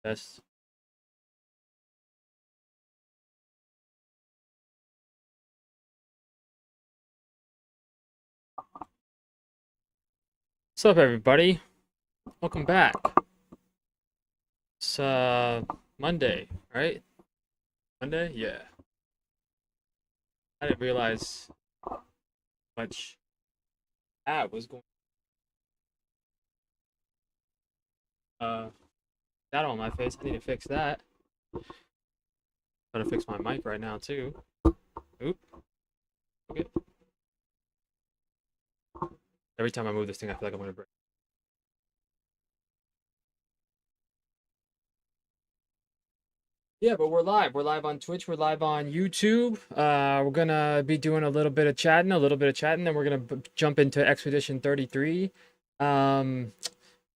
Yes. What's up, everybody? Welcome back. It's Monday, right? Monday? Yeah. I didn't realize much ad was going that on my face. I need to fix that. Gotta fix my mic right now too. Oop. Okay. Every time I move this thing, I feel like I'm gonna break. Yeah, but we're live. We're live on Twitch. We're live on YouTube. We're gonna be doing a little bit of chatting, then we're gonna jump into Expedition 33.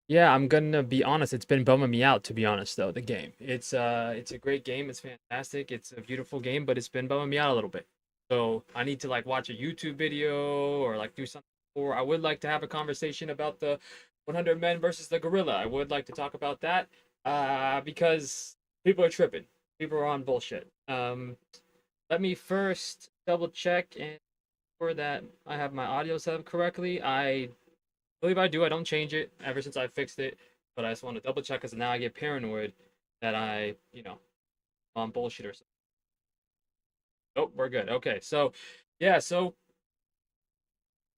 Yeah, I'm gonna be honest. It's been bumming me out, to be honest. Though the game, it's a great game. It's fantastic. It's a beautiful game, but it's been bumming me out a little bit. So I need to like watch a YouTube video or like do something. Or I would like to have a conversation about the 100 men versus the gorilla. I would like to talk about that because people are tripping. People are on bullshit. Let me first double check and ensure that I have my audio set up correctly. I believe I do. I don't change it ever since I fixed it, but I just want to double check because now I get paranoid that on bullshit or something. Oh, we're good. Okay, so yeah,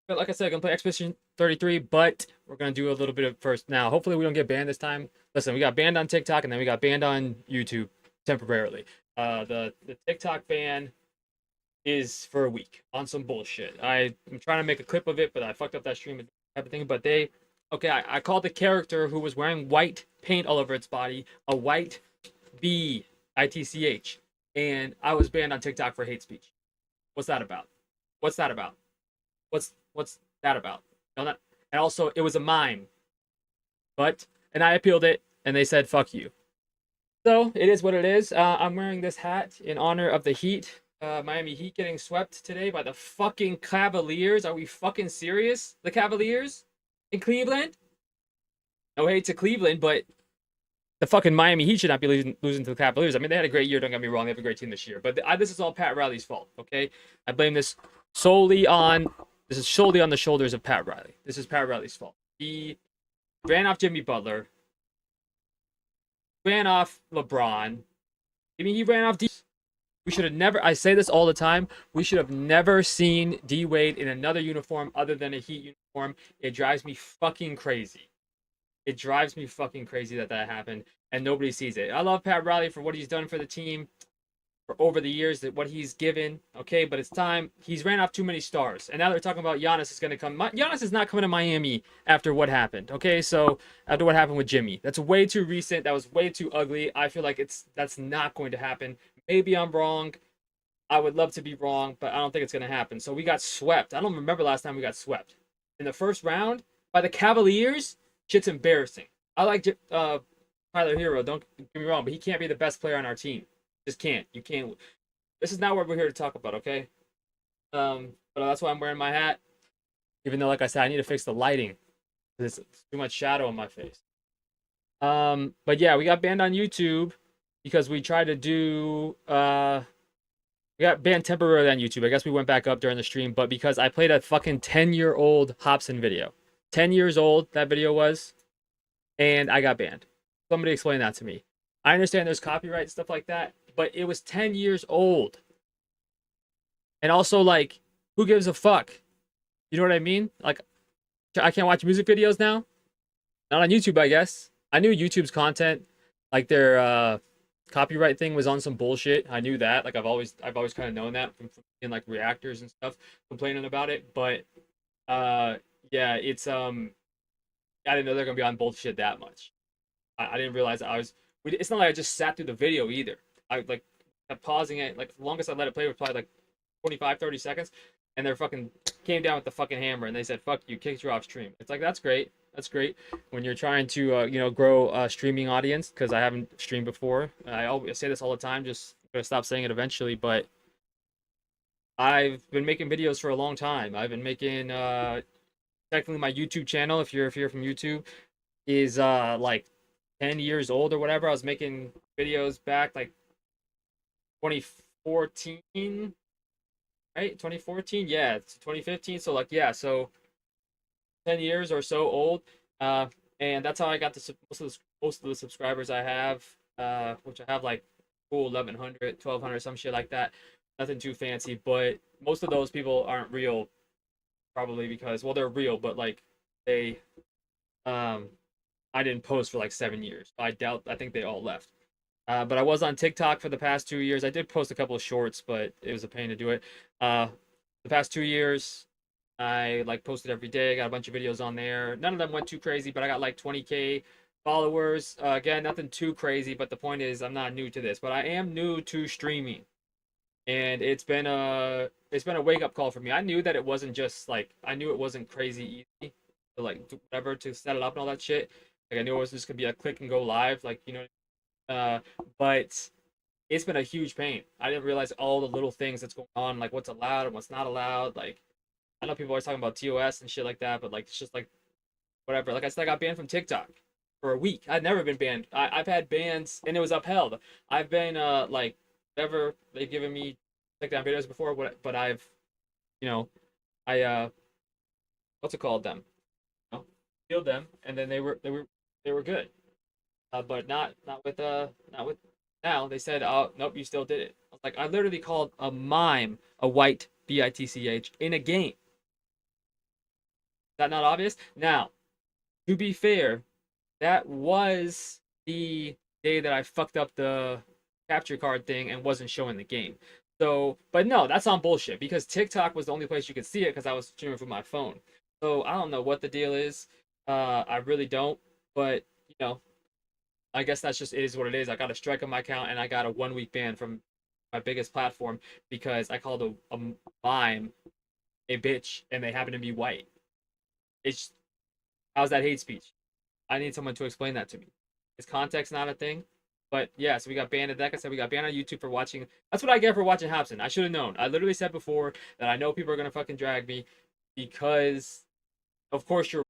but like I said, I'm gonna play Expedition 33, but we're gonna do a little bit of first now. Hopefully, we don't get banned this time. Listen, we got banned on TikTok and then we got banned on YouTube temporarily. The TikTok ban is for a week on some bullshit. I'm trying to make a clip of it, but I fucked up that stream and everything. But I called the character who was wearing white paint all over its body a white bee, ITCH, and I was banned on TikTok for hate speech. What's that about? What's that about? What's that about? No, not, and also it was a mime, and I appealed it, and they said fuck you. So it is what it is. I'm wearing this hat in honor of the Heat. Miami Heat getting swept today by the fucking Cavaliers. Are we fucking serious? The Cavaliers in Cleveland? No hate to Cleveland, but the fucking Miami Heat should not be losing to the Cavaliers. I mean, they had a great year. Don't get me wrong. They have a great team this year. But this is all Pat Riley's fault, okay? I blame this solely on the shoulders of Pat Riley. This is Pat Riley's fault. He ran off Jimmy Butler, ran off LeBron. I mean, he ran off We should have never, I say this all the time, we should have never seen D Wade in another uniform other than a Heat uniform. It drives me fucking crazy. It drives me fucking crazy that happened and nobody sees it. I love Pat Riley for what he's done for the team for over the years, that what he's given, okay, but it's time. He's ran off too many stars. And now they're talking about Giannis is going to come. Giannis is not coming to Miami after what happened, okay? So after what happened with Jimmy. That's way too recent. That was way too ugly. I feel like that's not going to happen. Maybe I'm wrong. I would love to be wrong, but I don't think it's going to happen. So we got swept. I don't remember last time we got swept. In the first round by the Cavaliers, shit's embarrassing. I like Tyler Hero, don't get me wrong, but he can't be the best player on our team. Just can't. You can't. This is not what we're here to talk about, okay? But that's why I'm wearing my hat. Even though, like I said, I need to fix the lighting. There's too much shadow on my face. But yeah, we got banned on YouTube because we tried to do we got banned temporarily on YouTube. I guess we went back up during the stream, but because I played a fucking 10-year-old Hobson video. 10 years old that video was, and I got banned. Somebody explain that to me. I understand there's copyright stuff like that, but it was 10 years old. And also, like, who gives a fuck? You know what I mean? Like, I can't watch music videos now? Not on YouTube, I guess. I knew YouTube's content, like their copyright thing was on some bullshit. I knew that. Like, I've always kind of known that from in like reactors and stuff complaining about it. But yeah, it's I didn't know they're gonna be on bullshit that much. I didn't realize it's not like I just sat through the video either. I like kept pausing it. Like the longest I let it play was probably like 25, 30 seconds. And they fucking came down with the fucking hammer and they said, fuck you, kicked you off stream. It's like, that's great. That's great when you're trying to, grow a streaming audience, because I haven't streamed before. I always say this all the time, just gonna stop saying it eventually, but I've been making videos for a long time. I've been making, technically my YouTube channel, if you're from YouTube, is like 10 years old or whatever. I was making videos back like 2014, right? 2014, yeah, it's 2015. So like, yeah, so 10 years or so old. Uh, and that's how I got the most of the subscribers I have, which I have like cool 1100, 1200, some shit like that. Nothing too fancy, but most of those people aren't real, probably because, well, they're real, but like they, um, I didn't post for like 7 years. I think they all left. But I was on TikTok for the past 2 years. I did post a couple of shorts, but it was a pain to do it. Uh, the past 2 years, I like posted every day. Got a bunch of videos on there. None of them went too crazy, but I got like 20K followers. Again, nothing too crazy, but the point is, I'm not new to this, but I am new to streaming, and it's been a wake up call for me. I knew that it wasn't just like I knew it wasn't crazy easy to like do whatever to set it up and all that shit. Like I knew it was just gonna be a click and go live, like uh, but it's been a huge pain. I didn't realize all the little things that's going on, like what's allowed and what's not allowed. Like I know people always talking about TOS and shit like that, but like it's just like whatever. Like I said, I got banned from TikTok for a week. I'd never been banned. I've had bans and it was upheld. I've been like whatever they've given me takedown videos before, but I've you know I what's it called them? Healed them, and then they were good. But not with now. They said, oh nope, you still did it. I was like, I literally called a mime a white bitch in a game. Is that not obvious? Now, to be fair, that was the day that I fucked up the capture card thing and wasn't showing the game. So, but no, that's on bullshit because TikTok was the only place you could see it because I was streaming from my phone. So I don't know what the deal is. I really don't. But I guess that's just it is what it is. I got a strike on my account and I got a 1 week ban from my biggest platform because I called a mime a bitch and they happen to be white. It's how's that hate speech? I need someone to explain that to me. Is context not a thing? But yeah, so we got banned. Like I said, we got banned on YouTube for watching. That's what I get for watching Hobson. I should have known. I literally said before that I know people are gonna fucking drag me because, of course, you're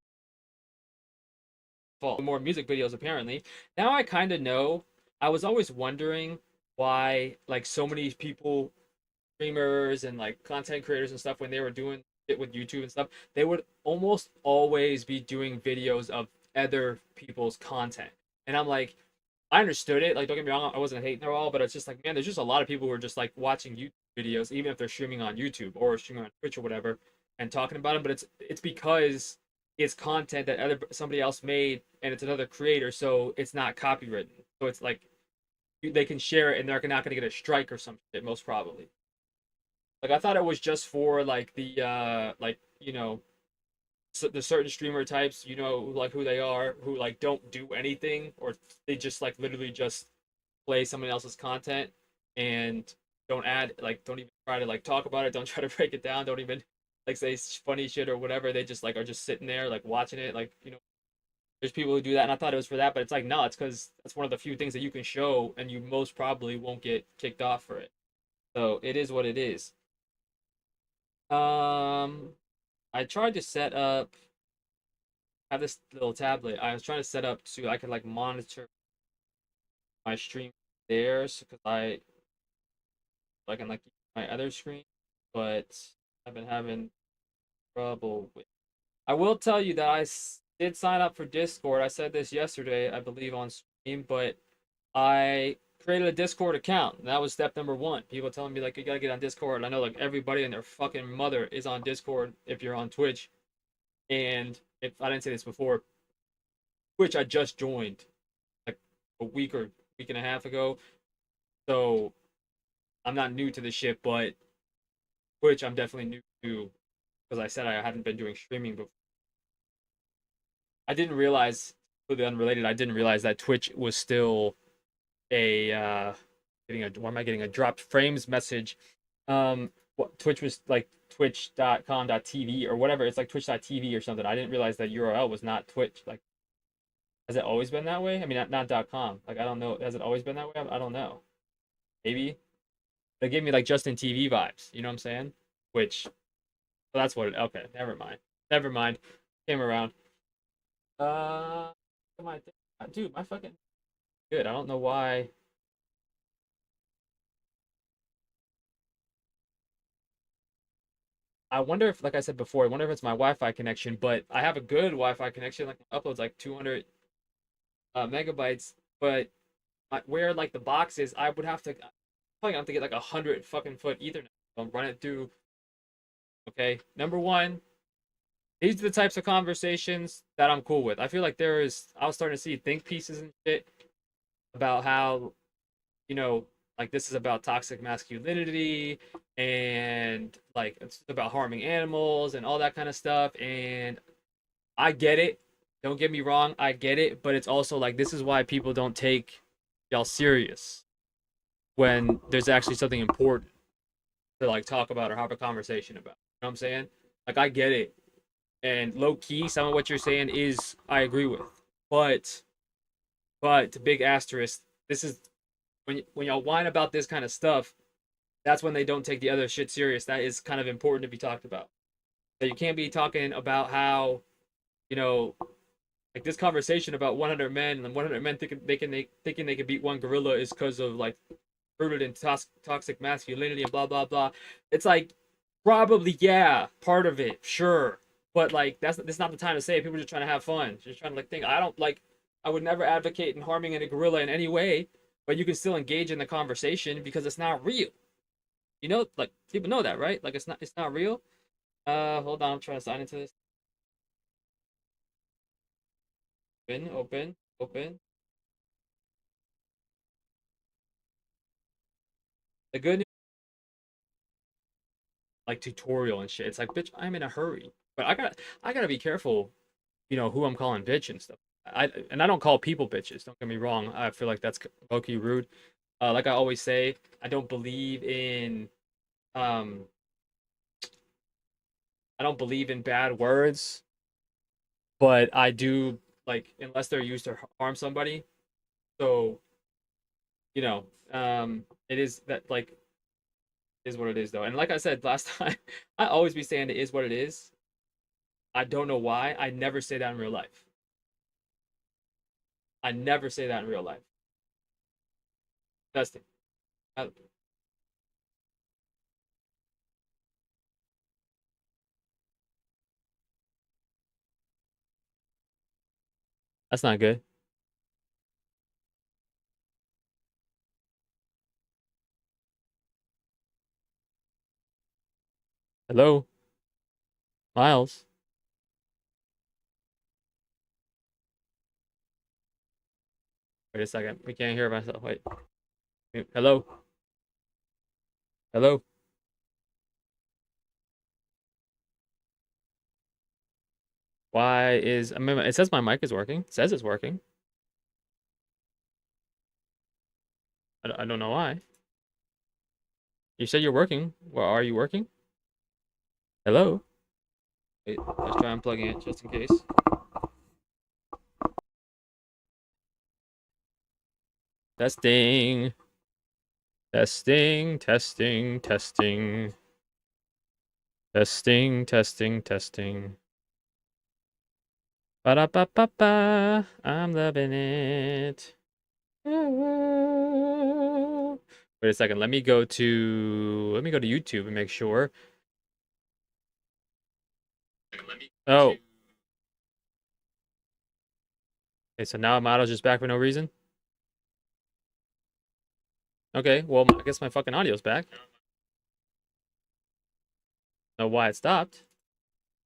fault. More music videos apparently. Now I kind of know. I was always wondering why like so many people, streamers and like content creators and stuff, when they were doing it with YouTube and stuff, they would almost always be doing videos of other people's content. And I'm like, I understood it. Like, don't get me wrong, I wasn't hating at all, but it's just like, man, there's just a lot of people who are just like watching YouTube videos, even if they're streaming on YouTube or streaming on Twitch or whatever, and talking about them. But it's because it's content that somebody else made, and it's another creator, so it's not copywritten. So it's like they can share it, and they're not gonna get a strike or some shit, most probably. Like I thought it was just for like the like the certain streamer types, like who they are, who like don't do anything, or they just like literally just play someone else's content and don't even try to like talk about it, don't try to break it down, don't even like say funny shit or whatever. They just like are just sitting there like watching it, like there's people who do that, and I thought it was for that, but it's like no, it's because that's one of the few things that you can show, and you most probably won't get kicked off for it. So it is what it is. Um, I tried to set up. I have this little tablet. I was trying to set up so I could like monitor my stream there, because I can like use my other screen, but I've been having trouble with. I will tell you that did sign up for Discord. I said this yesterday, I believe, on stream, but I created a Discord account. And that was step number one. People telling me like you gotta get on Discord. I know like everybody and their fucking mother is on Discord if you're on Twitch. And if I didn't say this before, Twitch I just joined like a week and a half ago. So I'm not new to the shit, but Twitch I'm definitely new to because I said I hadn't been doing streaming before. I didn't realize, completely unrelated, I didn't realize that Twitch was still a why am I getting a dropped frames message? What Twitch was like twitch.com.tv or whatever. It's like twitch.tv or something. I didn't realize that URL was not Twitch. Like, has it always been that way? I mean, not .com. Like, I don't know. Has it always been that way? I don't know. Maybe they gave me like Justin TV vibes. You know what I'm saying? Which, well, that's what it. Okay, never mind. Never mind. Came around. What am I thinking? Dude, my fucking good. I don't know why. I wonder if, like I said before, I wonder if it's my Wi-Fi connection, but I have a good Wi-Fi connection. Like my uploads like 200 megabytes, but where like the box is, I would have to probably have to get like 100 fucking foot Ethernet. I'll run it through. Okay, number one, these are the types of conversations that I'm cool with. I feel like I was starting to see think pieces and shit about how, you know, like this is about toxic masculinity and like it's about harming animals and all that kind of stuff. And I get it. Don't get me wrong, I get it, but it's also like this is why people don't take y'all serious when there's actually something important to like talk about or have a conversation about. You know what I'm saying? Like I get it. And low key, some of what you're saying is I agree with. But big asterisk, this is when y'all whine about this kind of stuff, that's when they don't take the other shit serious. That is kind of important to be talked about. So you can't be talking about how, you know, like this conversation about 100 men and 100 men thinking they could beat one gorilla is because of like rooted in toxic masculinity and blah blah blah. It's like probably yeah, part of it, sure, but like that's not the time to say it. People are just trying to have fun, just trying to like think. I don't like. I would never advocate in harming a gorilla in any way, but you can still engage in the conversation because it's not real. You know, like people know that, right? Like it's not real. Hold on, I'm trying to sign into this. Open. The good news, like tutorial and shit. It's like, bitch, I'm in a hurry, but I gotta be careful, who I'm calling bitch and stuff. I don't call people bitches. Don't get me wrong. I feel like that's low-key rude. Like I always say, I don't believe in um I don't believe in bad words, but I do like unless they're used to harm somebody. So, it is that like is what it is though. And like I said last time, I always be saying it is what it is. I don't know why. I never say that in real life. I never say that in real life. Testing. Uh, That's not good. Hello, Miles. Wait a second. We can't hear myself. Wait. Hello. Hello. Why is I mean it says my mic is working. It says it's working. I don't know why. You said you're working. Well, are you working? Hello. Wait, let's try unplugging it just in case. Testing. Testing. Testing. Testing. Testing. Testing. Testing. Ba-da-ba-ba-ba. I'm loving it. Wait a second. Let me go to YouTube and make sure. Oh. Okay, so now Amato's just back for no reason. Okay, well, I guess my fucking audio's back. Know why it stopped,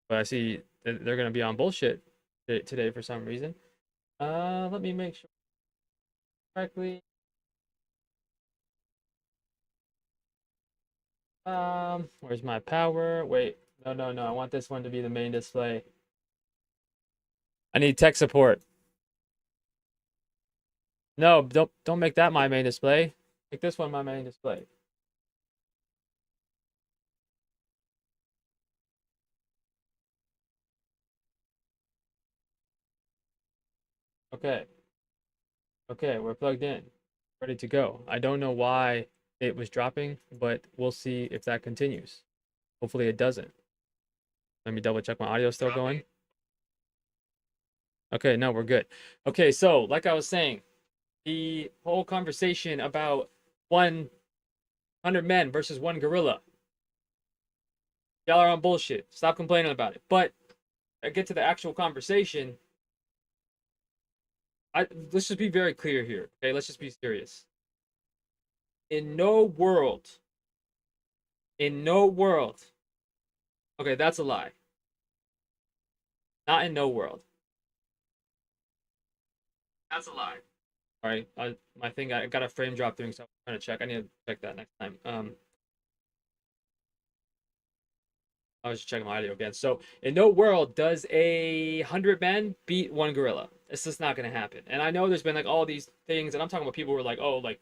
but I see that they're gonna be on bullshit today for some reason. Let me make sure correctly. Where's my power? Wait, no, no, no. I want this one to be the main display. I need tech support. No, don't make that my main display. Make this one my main display. Okay. Okay, we're plugged in. Ready to go. I don't know why it was dropping, but we'll see if that continues. Hopefully it doesn't. Let me double check my audio still going. Okay, no, we're good. Okay, so like I was saying, the whole conversation about 100 men versus one gorilla. Y'all are on bullshit. Stop complaining about it. But I get to the actual conversation. Let's just be very clear here. Okay, let's just be serious. In no world, in no world. Okay, that's a lie. Not in no world. That's a lie. All right, my thing, I got a frame drop thing, so I'm trying to check. I need to check that next time. I was just checking my audio again. So, in no world does 100 men beat one gorilla. It's just not gonna happen. And I know there's been like all these things, and I'm talking about people who are like, oh, like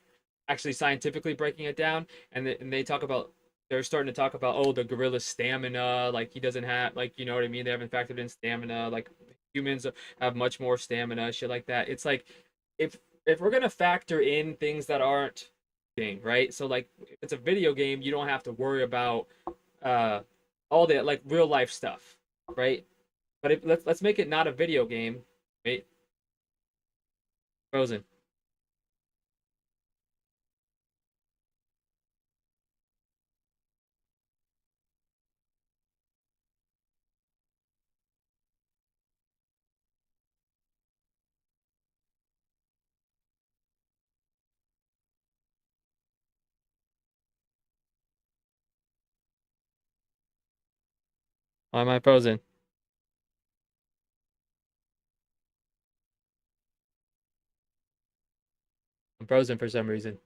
actually scientifically breaking it down, and they talk about they're starting to talk about the gorilla's stamina, like he doesn't have like you know what I mean. They haven't factored in stamina, like humans have much more stamina, shit like that. It's like if if we're gonna factor in things that aren't game, right? So like if it's a video game, you don't have to worry about uh all the like real life stuff, right? But let's make it not a video game. Wait, Frozen. Why am I frozen? I'm frozen for some reason.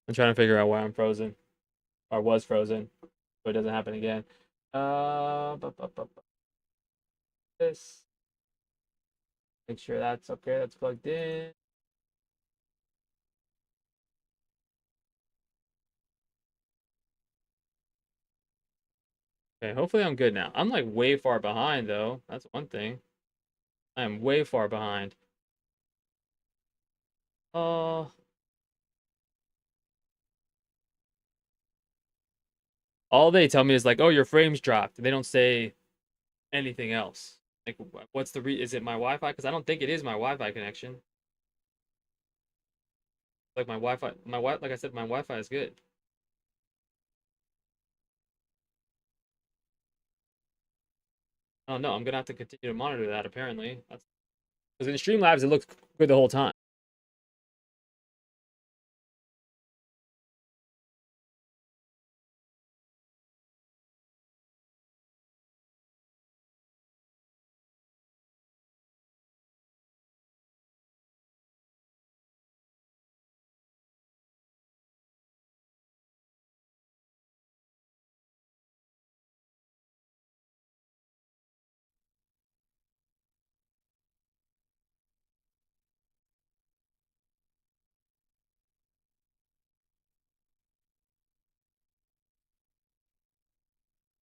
I'm trying to figure out why I'm frozen or was frozen, so it doesn't happen again. This. Make sure that's okay. That's plugged in. Okay, hopefully I'm good now. I'm like way far behind though. That's one thing. I am way far behind. Uh, all they tell me is like, oh, your frames dropped. They don't say anything else. Like, what's the is it my Wi-Fi? Because I don't think it is my Wi-Fi connection. Like my Wi-Fi, like I said, my Wi-Fi is good. Oh no, I'm gonna have to continue to monitor that apparently. That's because in Streamlabs it looks good the whole time.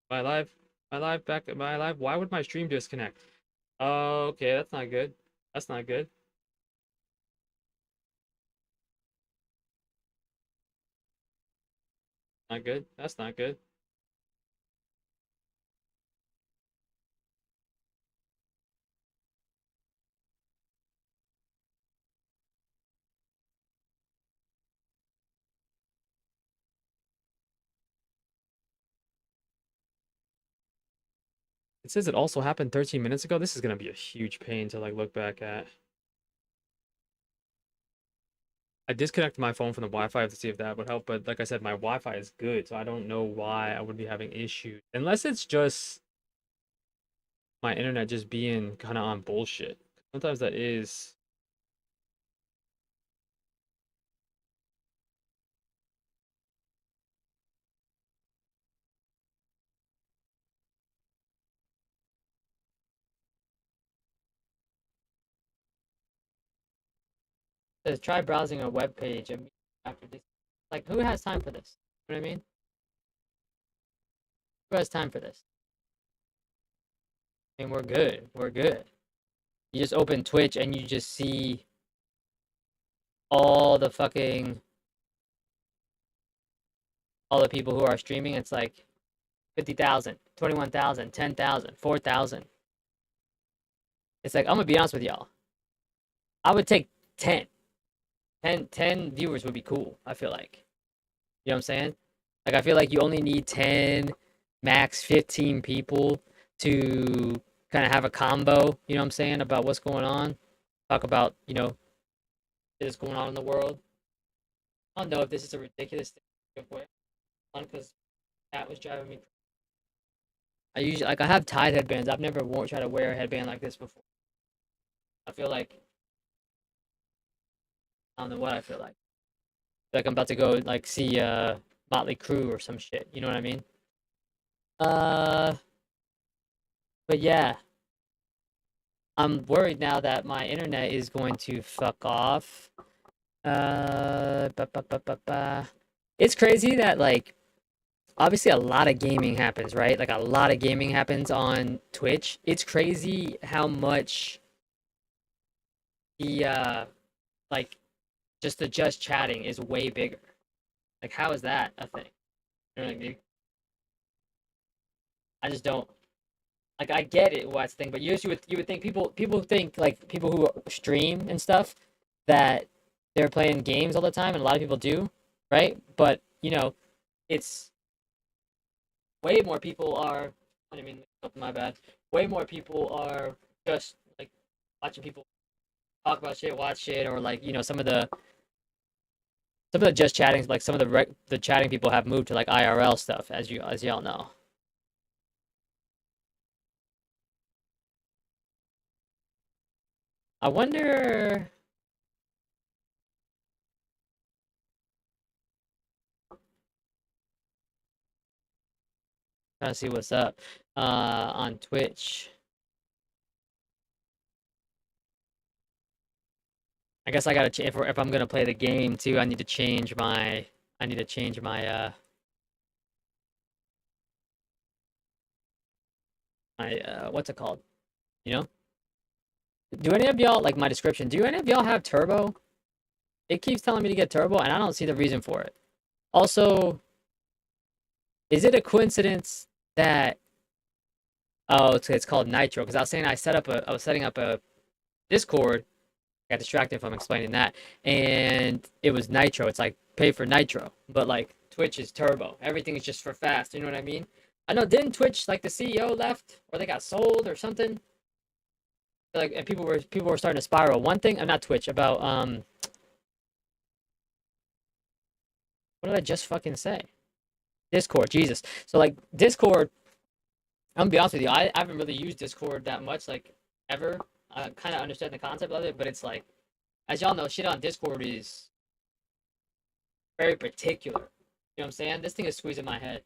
My live, my live back, my live. Why would my stream disconnect? Oh, okay, that's not good. That's not good. Not good. That's not good. It says it also happened 13 minutes ago. This is gonna be a huge pain to like look back at. I disconnected my phone from the Wi-Fi to see if that would help, but like I said, my Wi-Fi is good, so I don't know why I would be having issues. Unless it's just my internet just being kind of on bullshit. Sometimes that is. Says try browsing a web page after this. Like, who has time for this? You know what I mean? Who has time for this? I mean, we're good. We're good. You just open Twitch and you just see all the fucking all the people who are streaming. It's like 50,000, 21,000, 10,000, 4,000. It's like, I'm gonna be honest with y'all. I would take 10. 10 viewers would be cool, I feel like. You know what I'm saying? Like, I feel like you only need 10, max 15 people to kind of have a combo, you know what I'm saying, about what's going on. Talk about, what is going on in the world. I don't know if this is a ridiculous thing to give away on because that was driving me. I usually, like, I have tied headbands. I've never tried to wear a headband like this before. I feel like, I don't know what I feel like. Like I'm about to go, like, see Motley Crue or some shit. You know what I mean? Uh, but yeah, I'm worried now that my internet is going to fuck off. Ba, ba, ba, ba, ba. It's crazy that, like, obviously a lot of gaming happens, right? Like a lot of gaming happens on Twitch. It's crazy how much the like just the just chatting is way bigger. Like how is that a thing? You know what I mean? I just don't like I get it what's the thing, but you would think people think like people who stream and stuff that they're playing games all the time, and a lot of people do, right? But it's way more people are. I mean, my bad. Way more people are just like watching people talk about shit, watch shit, or like some of the just chatting, like some of the chatting people have moved to like IRL stuff, as y'all know. I wonder. Trying to see what's up on Twitch. I guess I gotta if I'm gonna play the game too. I need to change my what's it called? You know? Do any of y'all like my description? Do any of y'all have turbo? It keeps telling me to get turbo, and I don't see the reason for it. Also, is it a coincidence that it's called Nitro? Because I was saying I was setting up a Discord. I got distracted from explaining that, and it was Nitro. It's like pay for Nitro, but like Twitch is turbo. Everything is just for fast. You know what I mean? I know. Didn't Twitch like the CEO left or they got sold or something? Like, and people were starting to spiral. One thing, I'm not Twitch about what did I just fucking say? Discord, Jesus. So like Discord, I'm gonna be honest with you, I haven't really used Discord that much, like ever. I kind of understand the concept of it, but it's like, as y'all know, shit on Discord is very particular. You know what I'm saying? This thing is squeezing my head.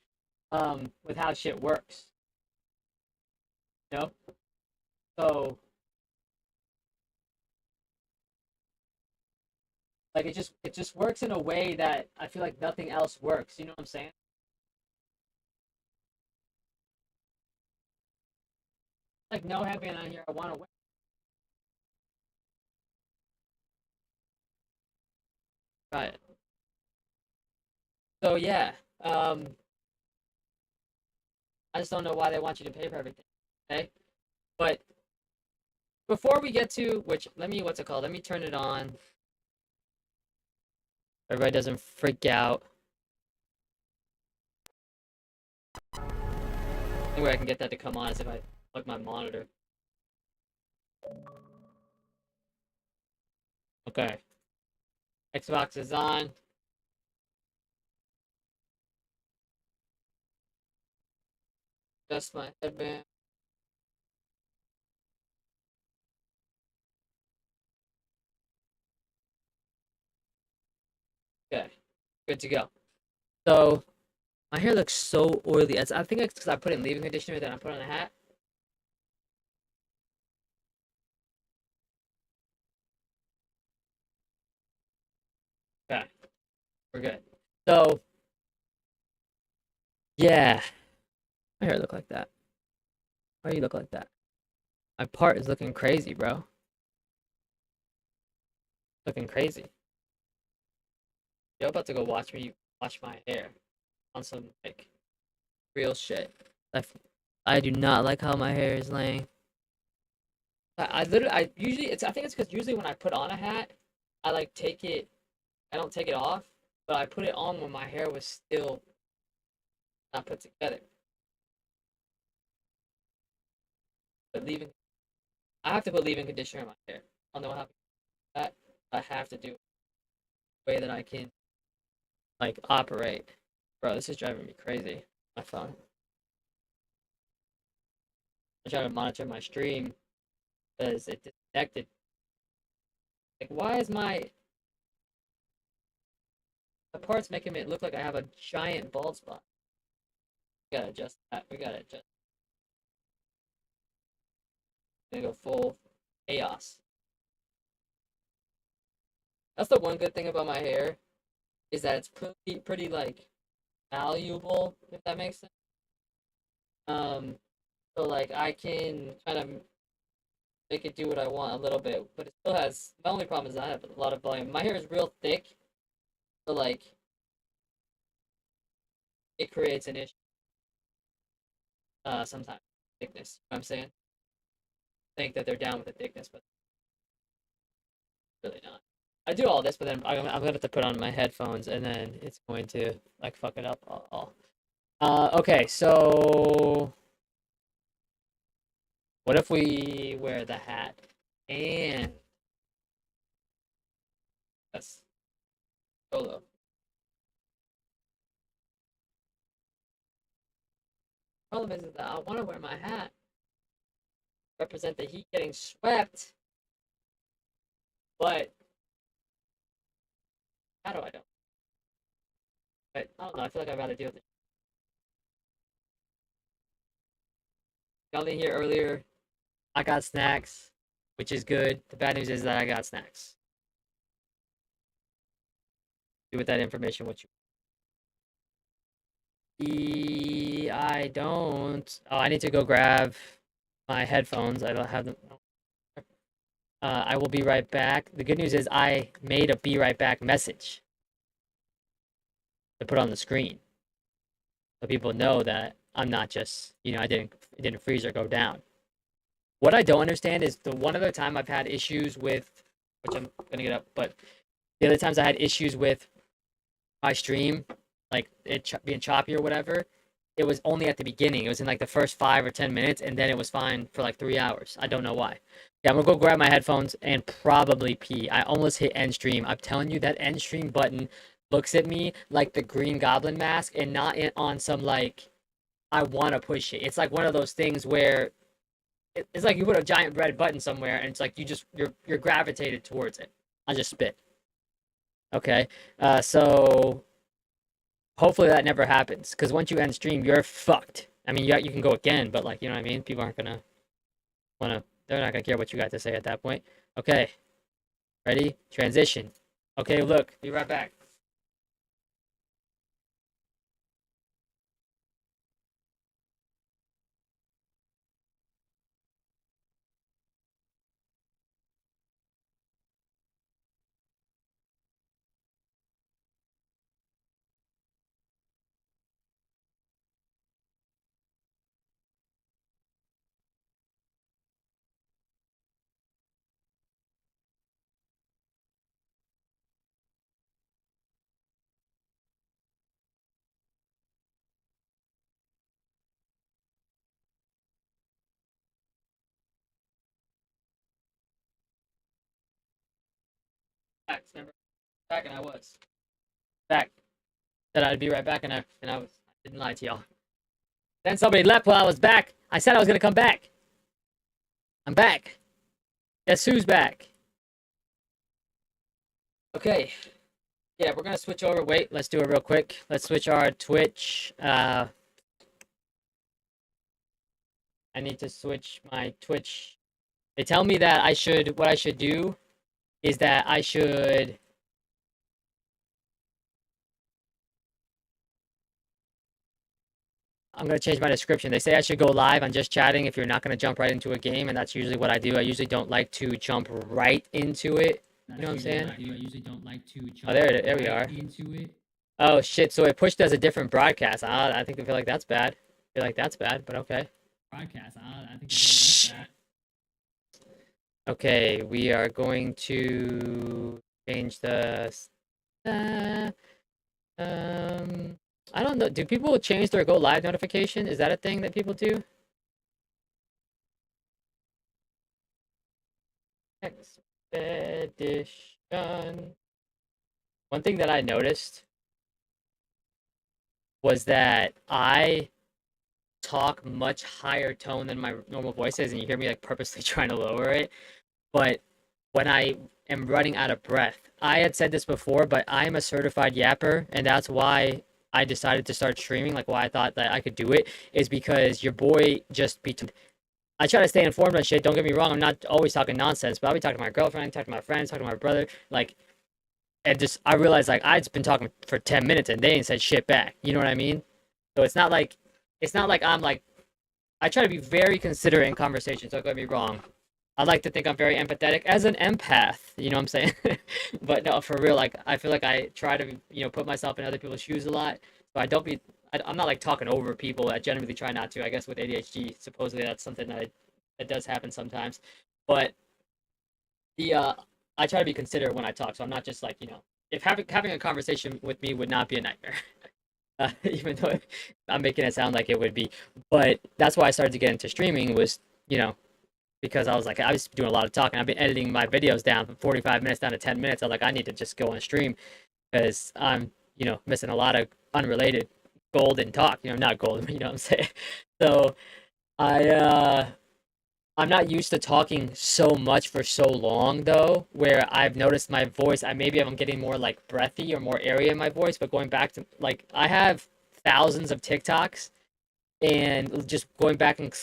With how shit works. You know? So like it just works in a way that I feel like nothing else works. You know what I'm saying? Like no headband on here. I want to wear. Right. So yeah. I just don't know why they want you to pay for everything. Okay. But before we get to which, what's it called? Let me turn it on. Everybody doesn't freak out. The only way I can get that to come on is if I plug my monitor. Okay. Xbox is on. Just my headband. Okay. Good to go. So my hair looks so oily. I think it's because I put in leave-in conditioner, then I put on a hat. Okay. We're good. So yeah. My hair look like that. Why do you look like that? My part is looking crazy, bro. Looking crazy. You're about to go watch me wash my hair on some like real shit. I do not like how my hair is laying. I literally, I usually, I think it's because usually when I put on a hat, I like take it, I don't take it off, but I put it on when my hair was still not put together. But leaving, I have to put leave-in conditioner in my hair. I don't know how to do that. I have to do it the way that I can, like, operate. Bro, this is driving me crazy. My phone. I try to monitor my stream because it disconnected. Like, why is the parts making it look like I have a giant bald spot? We gotta adjust that. We gotta adjust. Gonna go full chaos. That's the one good thing about my hair is that it's pretty like malleable, if that makes sense. Um, so like I can kind of make it do what I want a little bit, but it still has. My only problem is I have a lot of volume. My hair is real thick, so like it creates an issue. Sometimes thickness. You know what I'm saying? Think that they're down with the thickness, but really not. I do all this, but then I'm gonna have to put on my headphones, and then it's going to like fuck it up all. Okay, so what if we wear the hat and that's solo? Problem is that I want to wear my hat, represent the heat getting swept, but how do I know? But I don't know. I feel like I'd rather deal with it. Y'all didn't hear earlier. I got snacks, which is good. The bad news is that I got snacks. Do with that information what you. I don't. Oh, I need to go grab my headphones. I don't have them. I will be right back. The good news is I made a be right back message to put on the screen, so people know that I'm not just it didn't freeze or go down. What I don't understand is the one other time I've had issues with, which I'm gonna get up, but the other times I had issues with my stream, like it being choppy or whatever, it was only at the beginning. It was in like the first 5 or 10 minutes, and then it was fine for like 3 hours. I don't know why. Yeah, I'm gonna go grab my headphones and probably pee. I almost hit end stream. I'm telling you, that end stream button looks at me like the Green Goblin mask, and not on some like I want to push it. It's like one of those things where it's like you put a giant red button somewhere, and it's like you're gravitated towards it. I just spit. Okay, so hopefully that never happens, because once you end stream, you're fucked. I mean, you can go again, but like, you know what I mean? People aren't gonna wanna, they're not gonna care what you got to say at that point. Okay, ready? Transition. Okay, look, be right back. Back, remember? Back, and I was back. Said I'd be right back, and I didn't lie to y'all. Then somebody left while I was back. I said I was gonna come back. I'm back. Guess who's back? Okay. Yeah, we're gonna switch over. Wait, let's do it real quick. Let's switch our Twitch. I need to switch my Twitch. They tell me that what I should do is that I should I'm gonna change my description. They say I should go live on just chatting if you're not gonna jump right into a game, and that's usually what I do. I usually don't like to jump right into it. You know what I'm saying? I usually don't like to jump Oh, there we are. into it. Oh shit! So it pushed as a different broadcast. I think I feel like that's bad. I feel like that's bad, but okay. Broadcast. I think Shh. that's bad. Okay, we are going to change the. Uh, I don't know. Do people change their go live notification? Is that a thing that people do? Expedition. One thing that I noticed was that I talk much higher tone than my normal voice is, and you hear me like purposely trying to lower it. But when I am running out of breath, I had said this before, but I'm a certified yapper, and that's why I decided to start streaming. Like why I thought that I could do it is because your boy just be. I try to stay informed on shit. Don't get me wrong. I'm not always talking nonsense, but I'll be talking to my girlfriend, talking to my friends, talking to my brother. Like, and just I realized like I'd been talking for 10 minutes and they ain't said shit back. You know what I mean? So it's not like I'm like I try to be very considerate in conversations. Don't get me wrong. I like to think I'm very empathetic as an empath. You know what I'm saying? But no, for real. Like I feel like I try to put myself in other people's shoes a lot. So I don't be. I'm not like talking over people. I generally try not to. I guess with ADHD, supposedly that's something that does happen sometimes. But the I try to be considerate when I talk. So I'm not just like if having a conversation with me would not be a nightmare. Even though I'm making it sound like it would be. But that's why I started to get into streaming was, because I was like, I was doing a lot of talking. I've been editing my videos down from 45 minutes down to 10 minutes. I was like, I need to just go on stream because I'm, missing a lot of unrelated golden talk, not golden, but you know what I'm saying? So I, I'm not used to talking so much for so long though, where I've noticed my voice, I'm getting more like breathy or more area in my voice, but going back to like I have thousands of TikToks and just going back and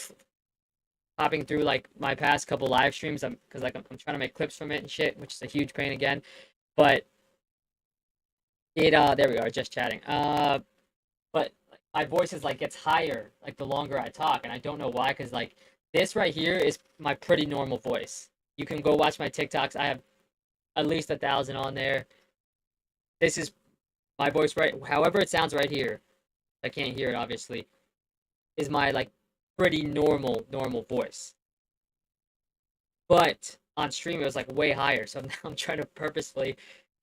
popping through like my past couple live streams, because I'm trying to make clips from it and shit, which is a huge pain again. But it there we are, just chatting. But like, my voice is like gets higher like the longer I talk, and I don't know why, because like this right here is my pretty normal voice. You can go watch my TikToks. I have at least 1,000 on there. This is my voice right, however it sounds right here. I can't hear it obviously. Is my like pretty normal voice. But on stream it was like way higher. So now I'm trying to purposefully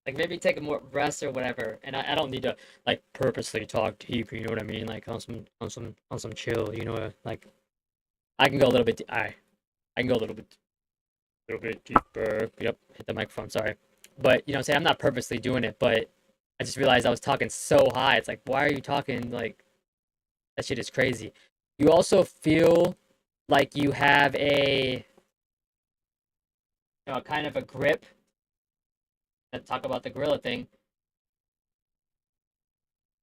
like maybe take a more rest or whatever. And I don't need to like purposely talk deep, you know what I mean? Like on some chill, like I can go a little bit I can go a little bit deeper. Yep, hit the microphone, sorry. But what I'm saying? I'm not purposely doing it, but I just realized I was talking so high. It's like, why are you talking like that shit is crazy. You also feel like you have a kind of a grip. Let's talk about the gorilla thing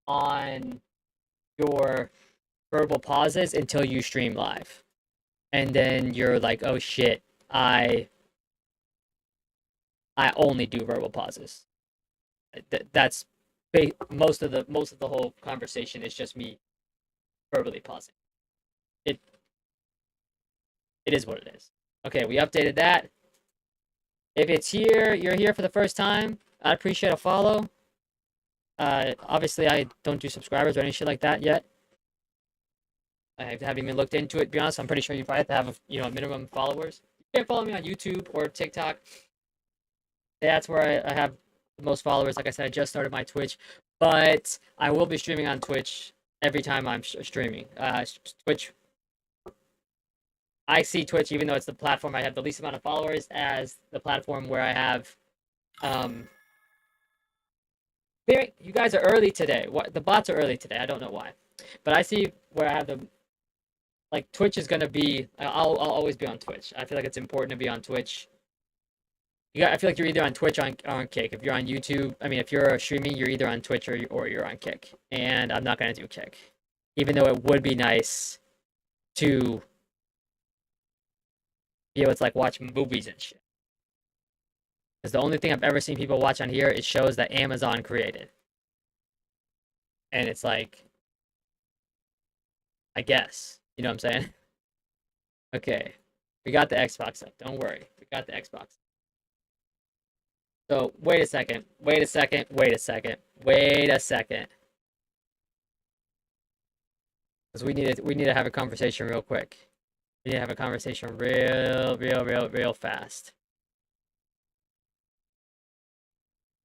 on your verbal pauses until you stream live. And then you're like, "Oh shit, I only do verbal pauses." That's most of the whole conversation is just me verbally pausing. It it is what it is. Okay, we updated that. If you're here for the first time, I'd appreciate a follow. Obviously, I don't do subscribers or any shit like that yet. I haven't even looked into it. To be honest, I'm pretty sure you probably have to have a minimum followers. You can follow me on YouTube or TikTok. That's where I have the most followers. Like I said, I just started my Twitch, but I will be streaming on Twitch every time I'm streaming. Twitch. I see Twitch, even though it's the platform I have the least amount of followers, as the platform where I have um, you guys are early today. What the bots are early today. I don't know why, but I see where I have the like Twitch is gonna be. I'll always be on Twitch. I feel like it's important to be on Twitch. I feel like you're either on Twitch or on Kick. If you're on YouTube, I mean, if you're streaming, you're either on Twitch or you're on Kick. And I'm not gonna do Kick, even though it would be nice to be able to like watch movies and shit. Because the only thing I've ever seen people watch on here is shows that Amazon created. And it's like, I guess. You know what I'm saying? Okay. We got the Xbox up. Don't worry. We got the Xbox. So wait a second. Wait a second. Wait a second. Wait a second. Because we need to have a conversation real quick. We need to have a conversation real fast.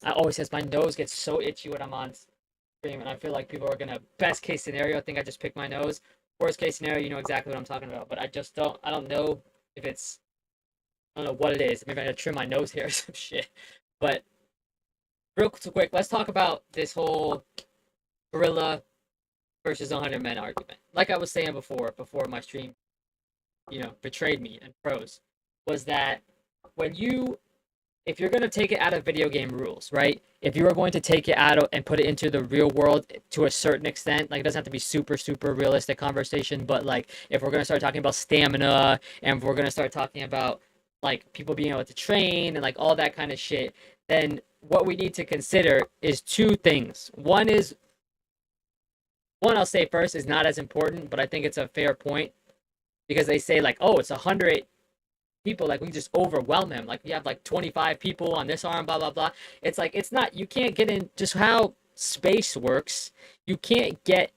I always says my nose gets so itchy when I'm on stream, and I feel like people are gonna best case scenario think I just picked my nose. Worst case scenario, you know exactly what I'm talking about. But I don't know if it's I don't know what it is. Maybe I gotta trim my nose hair or some shit. But real quick, let's talk about this whole gorilla versus 100 men argument. Like I was saying before my stream, betrayed me and pros, was that when if you're going to take it out of video game rules, right? If you are going to take it out and put it into the real world to a certain extent, like it doesn't have to be super realistic conversation, but like if we're going to start talking about stamina and if we're going to start talking about like people being able to train and like all that kind of shit, then what we need to consider is two things. One I'll say first is not as important, but I think it's a fair point because they say like, oh, it's 100 people, like we just overwhelm him, like we have like 25 people on this arm, blah blah blah. It's like it's not, you can't get in just how space works. You can't get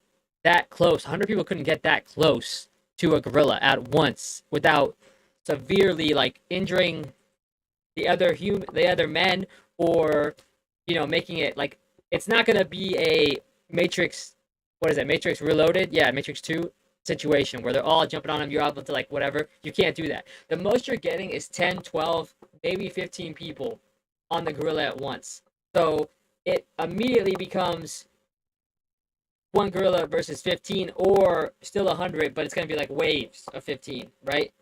that close. 100 people couldn't get that close to a gorilla at once without severely like injuring the other men, or making it like it's not going to be a Matrix, what is it, Matrix Reloaded, yeah, Matrix 2 situation where they're all jumping on him, you're able to like whatever. You can't do that. The most you're getting is 10, 12, maybe 15 people on the gorilla at once. So it immediately becomes one gorilla versus 15, or still 100, but it's going to be like waves of 15, right?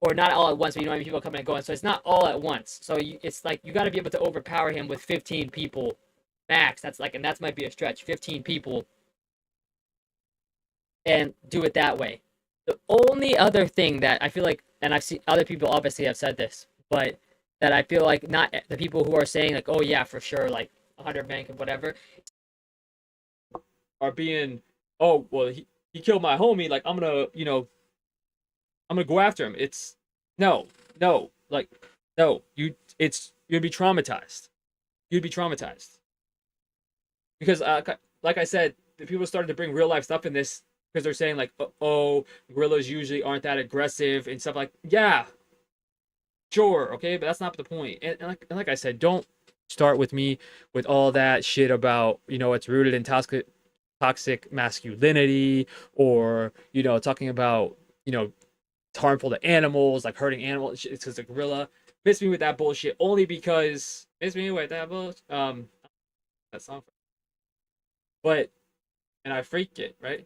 Or not all at once, but you know how many people coming and going. So it's not all at once. So it's like you got to be able to overpower him with 15 people max. That's like, and that might be a stretch, 15 people, and do it that way. The only other thing that I feel like, and I've seen other people obviously have said this, but that I feel like not the people who are saying like, oh yeah, for sure, like 100 men and whatever, are being, oh well, he killed my homie, like I'm gonna go after him. It's no, like no, you'd be traumatized. You'd be traumatized because like I said, the people started to bring real life stuff in this because they're saying like, oh, gorillas usually aren't that aggressive and stuff like, yeah, sure, okay, but that's not the point. And like I said, don't start with me with all that shit about it's rooted in toxic masculinity, or talking about it's harmful to animals, like hurting animals. It's because a gorilla. Miss me with that bullshit only because miss me with that bullshit. That song, but and I freaked it right.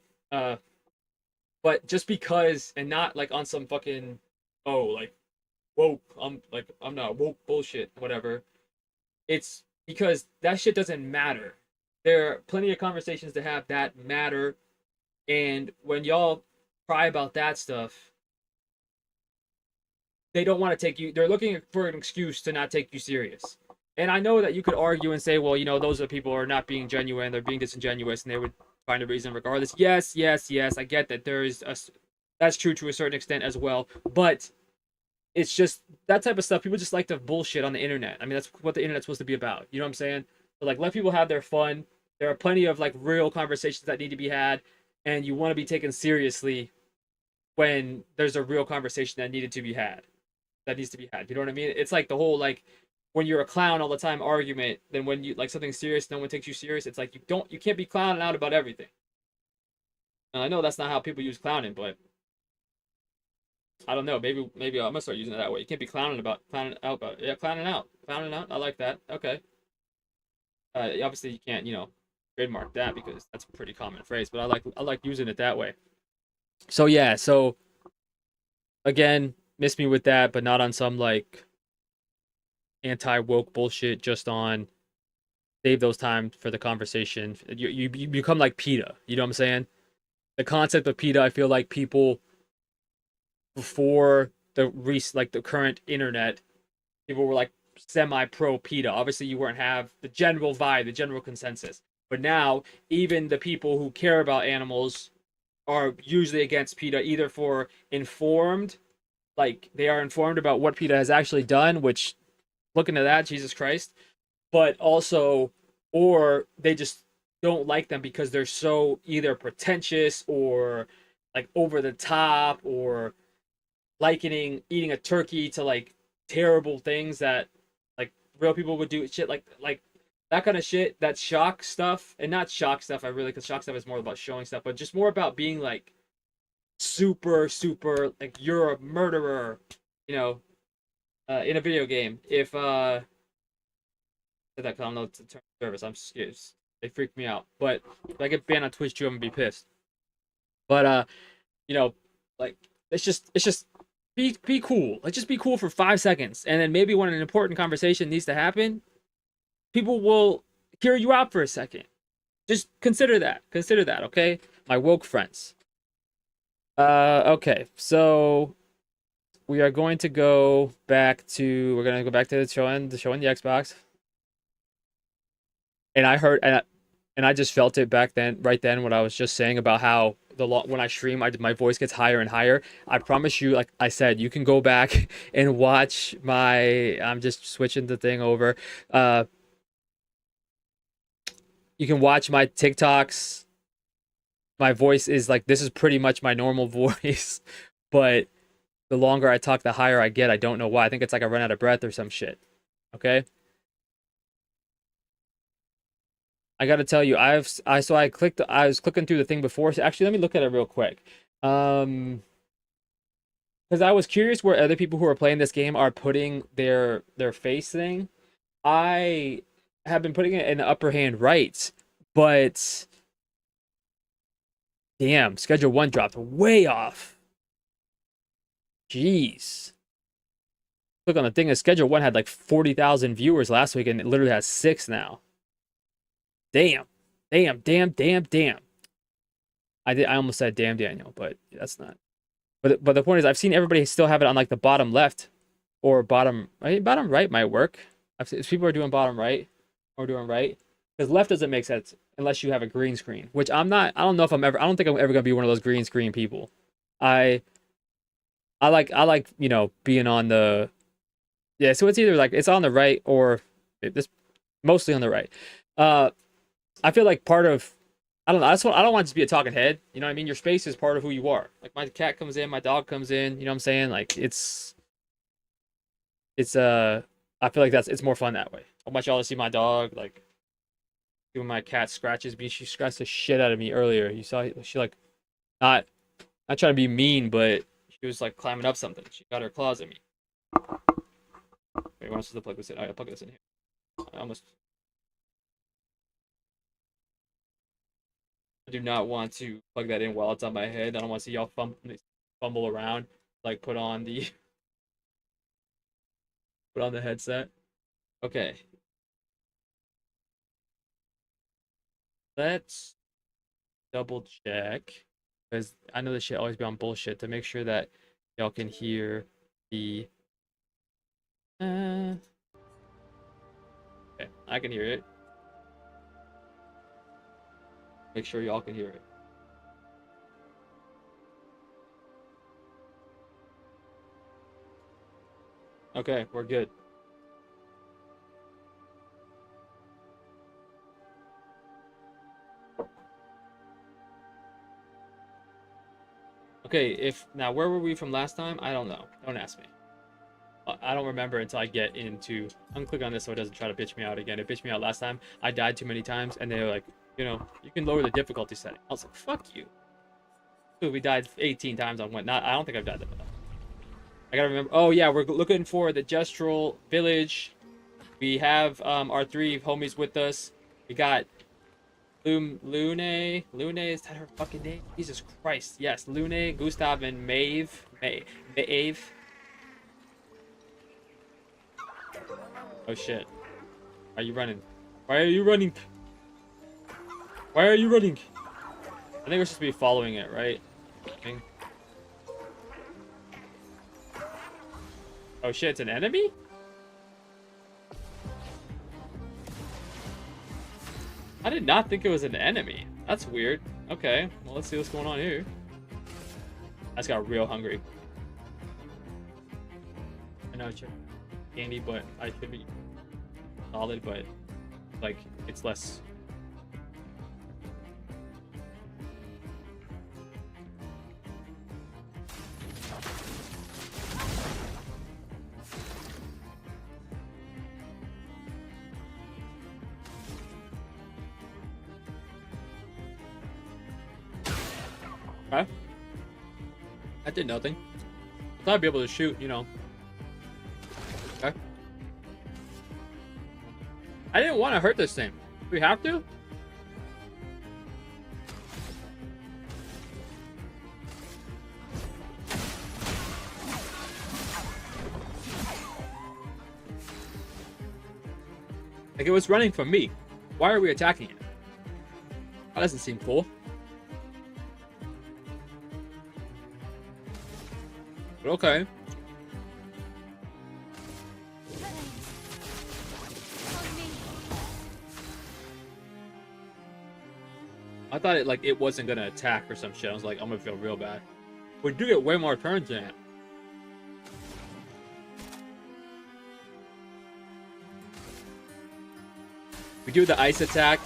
But just because, and not like on some fucking like woke. I'm not woke bullshit. Whatever. It's because that shit doesn't matter. There are plenty of conversations to have that matter, and when y'all cry about that stuff, they don't want to take you. They're looking for an excuse to not take you serious. And I know that you could argue and say, well, those are people who are not being genuine, they're being disingenuous, and they would find a reason regardless. Yes. I get that that's true to a certain extent as well. But it's just that type of stuff. People just like to bullshit on the internet. I mean, that's what the internet's supposed to be about. You know what I'm saying? So like, let people have their fun. There are plenty of like real conversations that need to be had, and you want to be taken seriously when there's a real conversation that needed to be had. That needs to be had. You know what I mean? It's like the whole like when you're a clown all the time argument, then when you like something serious, no one takes you serious. It's like you can't be clowning out about everything. And I know that's not how people use clowning, but I don't know. Maybe I'm gonna start using it that way. You can't be clowning out about it. Yeah, clowning out. I like that. Okay. Obviously you can't trademark that because that's a pretty common phrase, but I like using it that way. So yeah. So again, miss me with that, but not on some like anti woke bullshit. Just on save those time for the conversation. You become like PETA. You know what I'm saying? The concept of PETA, I feel like people before the current internet, people were like semi pro PETA. Obviously, you weren't have the general vibe, the general consensus. But now, even the people who care about animals are usually against PETA, either for informed, like they are informed about what PETA has actually done, which look into that, Jesus Christ, but also, or they just don't like them because they're so either pretentious or like over the top, or likening eating a turkey to like terrible things that like real people would do, shit like that kind of shit. That shock stuff, and not shock stuff, I really, because shock stuff is more about showing stuff, but just more about being like super like you're a murderer, you know, in a video game. If that, cause I don't know the term service, I'm scared. They freak me out. But if I get banned on Twitch too, I'm gonna be pissed. But you know, like it's just be cool. Like just be cool for 5 seconds, and then maybe when an important conversation needs to happen, people will hear you out for a second. Just consider that. Consider that, okay? My woke friends. Okay, so we are going to go back to showing the Xbox. And I heard and I just felt it back then, right then, when I was just saying about how when I stream, my voice gets higher and higher. I promise you, like I said, you can go back and watch my. I'm just switching the thing over. You can watch my TikToks. My voice is like, this is pretty much my normal voice, but the longer I talk, the higher I get. I don't know why. I think it's like I run out of breath or some shit. Okay. I gotta tell you, I was clicking through the thing before. So actually, let me look at it real quick. Because I was curious where other people who are playing this game are putting their face thing. I have been putting it in the upper hand right, but damn, schedule one dropped way off. Jeez. Look on the thing, schedule one had like 40,000 viewers last week, and it literally has 6 now. Damn. Damn. I almost said damn Daniel, but that's not. But the point is, I've seen everybody still have it on like the bottom left or bottom right. Bottom right might work. I've seen people are doing bottom right or doing right, because left doesn't make sense unless you have a green screen, which I'm not. I don't know if I'm ever. I don't think I'm ever gonna be one of those green screen people. I like being on the, yeah. So it's either like it's on the right or this, mostly on the right. I feel like part of, I don't know. I don't want to just be a talking head. You know what I mean? Your space is part of who you are. Like my cat comes in, my dog comes in. You know what I'm saying? Like I feel like it's more fun that way. I want y'all to see my dog, like when my cat scratches me. She scratched the shit out of me earlier. You saw she like not trying to be mean, but she was like climbing up something. She got her claws at me. Wait, where am I supposed to plug this in? I'll plug this in here. I almost. I do not want to plug that in while it's on my head. I don't want to see y'all fumble around, like put on the headset. Okay. Let's double check, because I know this shit always be on bullshit, to make sure that y'all can hear the. Okay, I can hear it. Make sure y'all can hear it. Okay, we're good. Okay, now where were we from last time? I don't know. Don't ask me. I don't remember until I get into. I'm gonna click on this so it doesn't try to bitch me out again. It bitched me out last time. I died too many times, and they were like, you can lower the difficulty setting. I was like, fuck you. Dude, we died 18 times on one. Not. I don't think I've died that much. I gotta remember. Oh yeah, we're looking for the Gestural Village. We have our 3 homies with us. We got Lune. Lune, is that her fucking name? Jesus Christ. Yes, Lune, Gustav, and Maeve. Maeve. Oh shit. Are you running? Why are you running? Why are you running? I think we're supposed to be following it, right? Oh shit, it's an enemy? I did not think it was an enemy. That's weird. Okay, well, let's see what's going on here. I just got real hungry. I know it's candy, but I should be solid, but like it's less. Okay. That did nothing. I thought I'd be able to shoot, you know. Okay. I didn't want to hurt this thing. Do we have to? Like, it was running from me. Why are we attacking it? That doesn't seem cool. But okay. I thought it wasn't gonna attack or some shit. I was like, I'm gonna feel real bad. We do get way more turns in it. We do the ice attack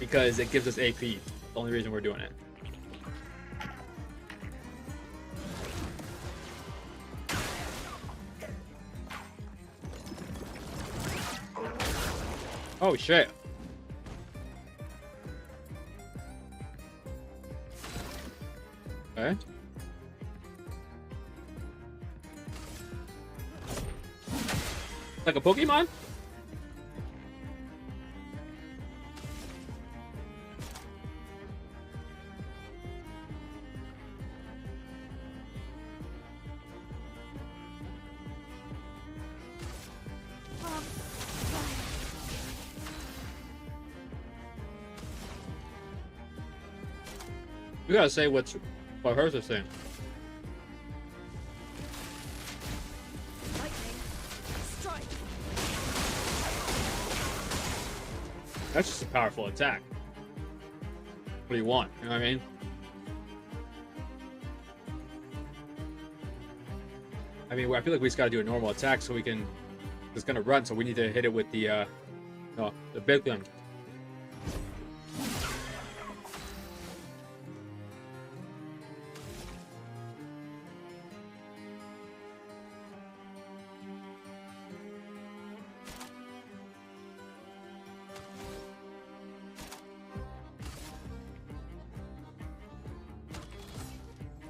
because it gives us AP. The only reason we're doing it. Oh shit. Okay. Like a Pokemon? You gotta say what hers is saying. That's just a powerful attack. What do you want? You know what I mean? I feel like we just gotta do a normal attack so we can. It's gonna run, so we need to hit it with the big thing.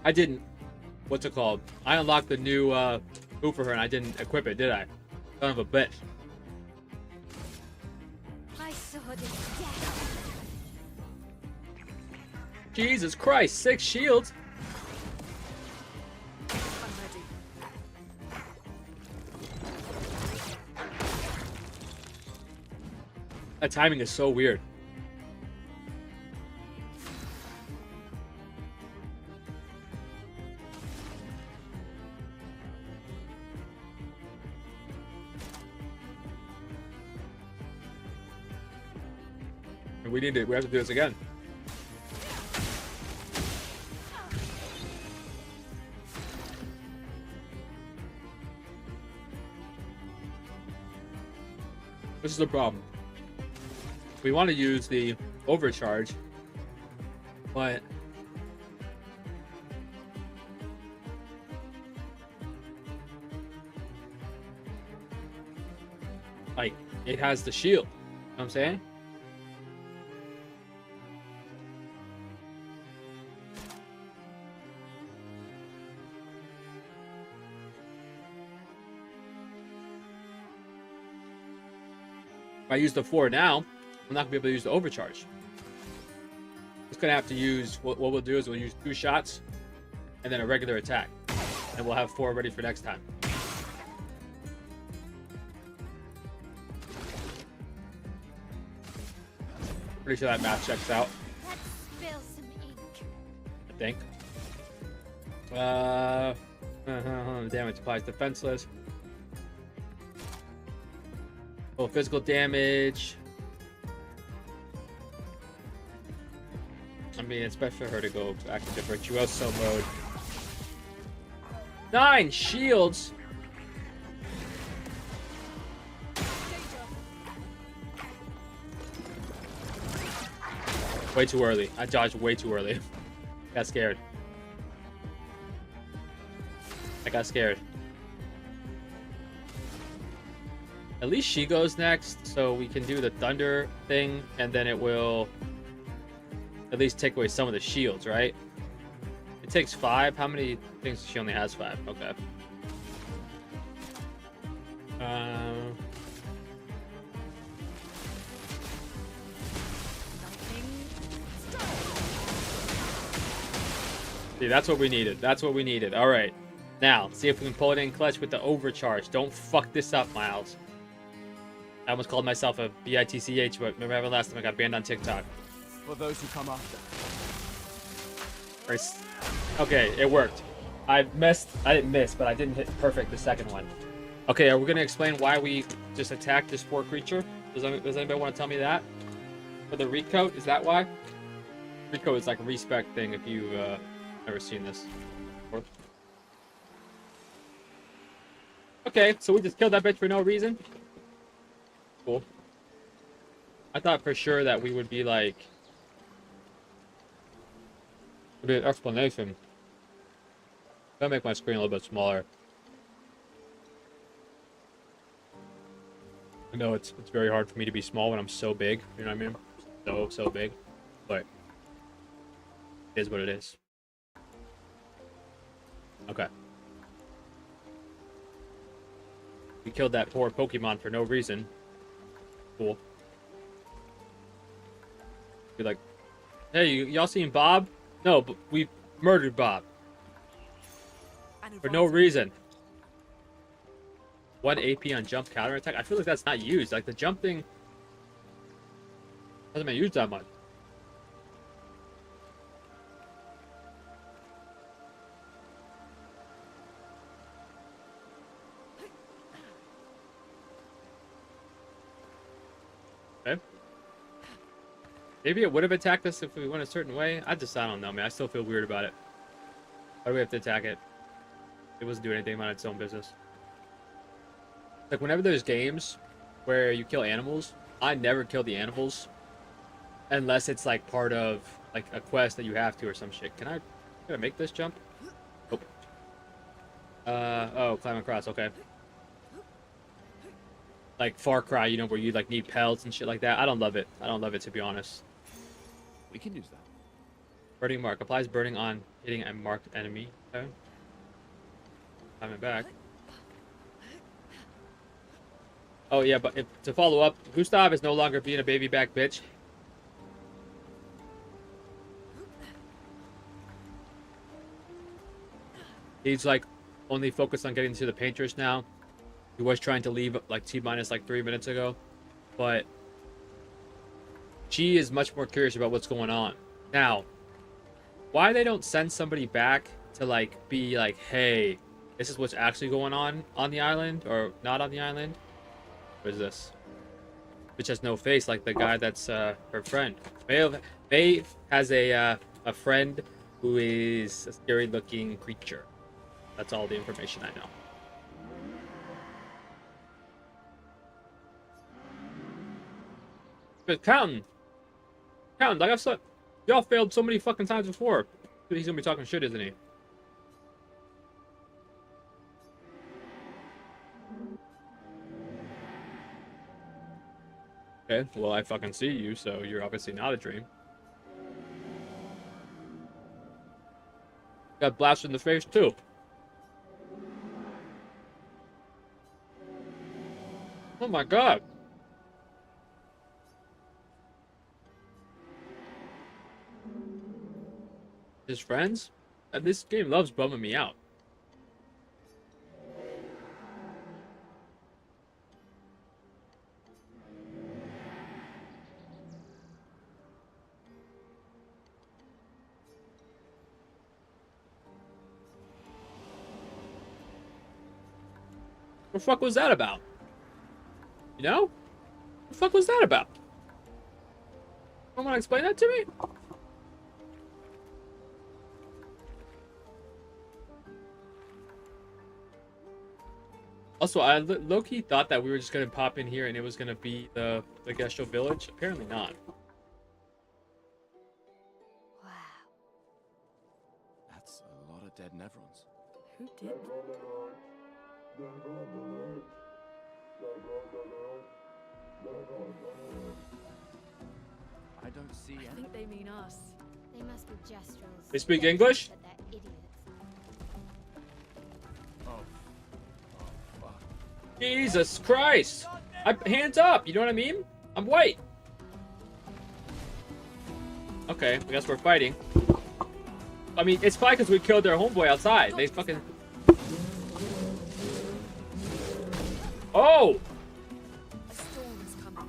I didn't. What's it called? I unlocked the new move for her and I didn't equip it, did I? Son of a bitch. My sword is dead. Jesus Christ, 6 shields. I'm ready. That timing is so weird. And we have to do this again. This is the problem. We want to use the overcharge, but like it has the shield. You know what I'm saying? If I use the 4 now, I'm not gonna be able to use the overcharge. It's gonna have to use what we'll do is we'll use 2 shots and then a regular attack, and we'll have 4 ready for next time. Pretty sure that math checks out. Let's spill some ink. I think. Damage applies defenseless. Oh, physical damage. I mean, it's best for her to go back into virtuoso mode. 9 shields. Way too early. I dodged way too early. Got scared. I got scared. At least she goes next, so we can do the thunder thing, and then it will at least take away some of the shields, right? It takes 5. How many things? She only has 5. Okay. See, that's what we needed. That's what we needed. All right. Now, see if we can pull it in clutch with the overcharge. Don't fuck this up, Miles. I almost called myself a bitch, but remember last time I got banned on TikTok. For those who come after. Okay, it worked. I didn't miss, but I didn't hit perfect the second one. Okay, are we going to explain why we just attacked this poor creature? Does anybody want to tell me that? For the recoat, is that why? Recoat is like a respect thing if you've never seen this before. Okay, so we just killed that bitch for no reason? Cool. I thought for sure that we would be like... a bit explanation. I'll make my screen a little bit smaller. I know it's very hard for me to be small when I'm so big. You know what I mean? So big. But it is what it is. Okay. We killed that poor Pokemon for no reason. Cool. Be like, hey, y'all seen Bob? No, but we murdered Bob. For no reason. 1 AP on jump counter attack? I feel like that's not used. Like the jump thing hasn't been used that much. Okay. Maybe it would have attacked us if we went a certain way. I don't know, man. I still feel weird about it. Why do we have to attack it? It wasn't doing anything about its own business. Like, whenever there's games where you kill animals, I never kill the animals unless it's, like, part of, like, a quest that you have to or some shit. Can I make this jump? Nope. Oh, climb across, okay. Like, Far Cry, you know, where you, like, need pelts and shit like that. I don't love it. I don't love it, to be honest. We can use that. Burning mark. Applies burning on hitting a marked enemy. Okay. Coming back. Oh, yeah, but to follow up, Gustav is no longer being a baby back bitch. He's, like, only focused on getting to the painters now. He was trying to leave, like, T-minus, like, 3 minutes ago. But she is much more curious about what's going on. Now, why they don't send somebody back to, like, be like, hey, this is what's actually going on the island, or not on the island? What is this? Which has no face, like the guy that's her friend. Maeve has a friend who is a scary-looking creature. That's all the information I know. But counting, like I've said, y'all failed so many fucking times before. He's gonna be talking shit, isn't he? Okay, well, I fucking see you, so you're obviously not a dream. Got blasted in the face, too. Oh my god. His friends? And this game loves bumming me out. What the fuck was that about? You know? What the fuck was that about? You want to explain that to me? Also, I low-key thought that we were just gonna pop in here and it was gonna be the Gesho village. Apparently not. Wow. That's a lot of dead Nevrons. Who did? I don't see I any. think they mean us. They must be Jestrels. They speak English? But they're idiots. Oh. Oh, fuck. Jesus Christ! Hands up! You know what I mean? I'm white. Okay, I guess we're fighting. I mean, it's probably because we killed their homeboy outside. They fucking. Oh! A storm's coming.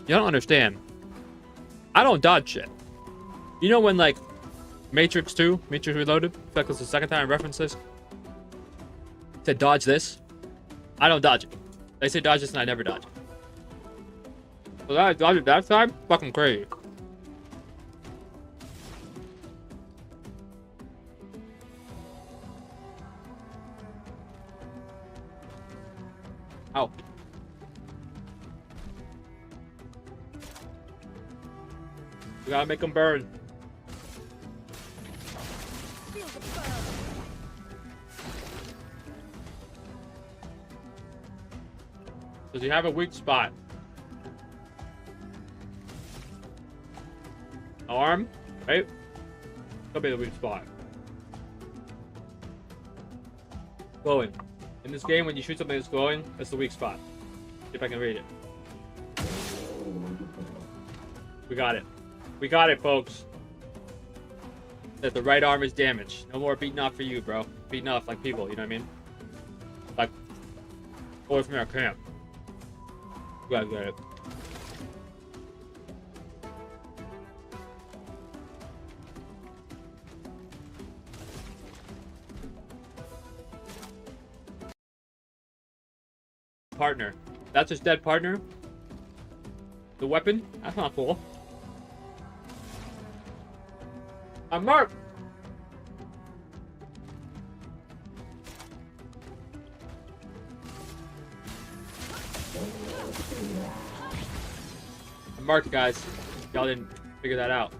You don't understand. I don't dodge shit. You know when, like, Matrix 2, Matrix Reloaded, that was the second time I referenced this, said dodge this? I don't dodge it. They say dodge this and I never dodge it. So that I dodged it that time? Fucking crazy. Ow. We gotta make them burn. Feel the burn. Does he have a weak spot? Arm, right? That'll be the weak spot. Glowing. In this game, when you shoot something that's glowing, that's the weak spot. See if I can read it. We got it. We got it, folks. That the right arm is damaged. No more beating off for you, bro. Beating off like people, you know what I mean? Like, away from our camp. You guys get it. Partner. That's his dead partner? The weapon? That's not cool. I'm marked! I'm marked, guys. Y'all didn't figure that out.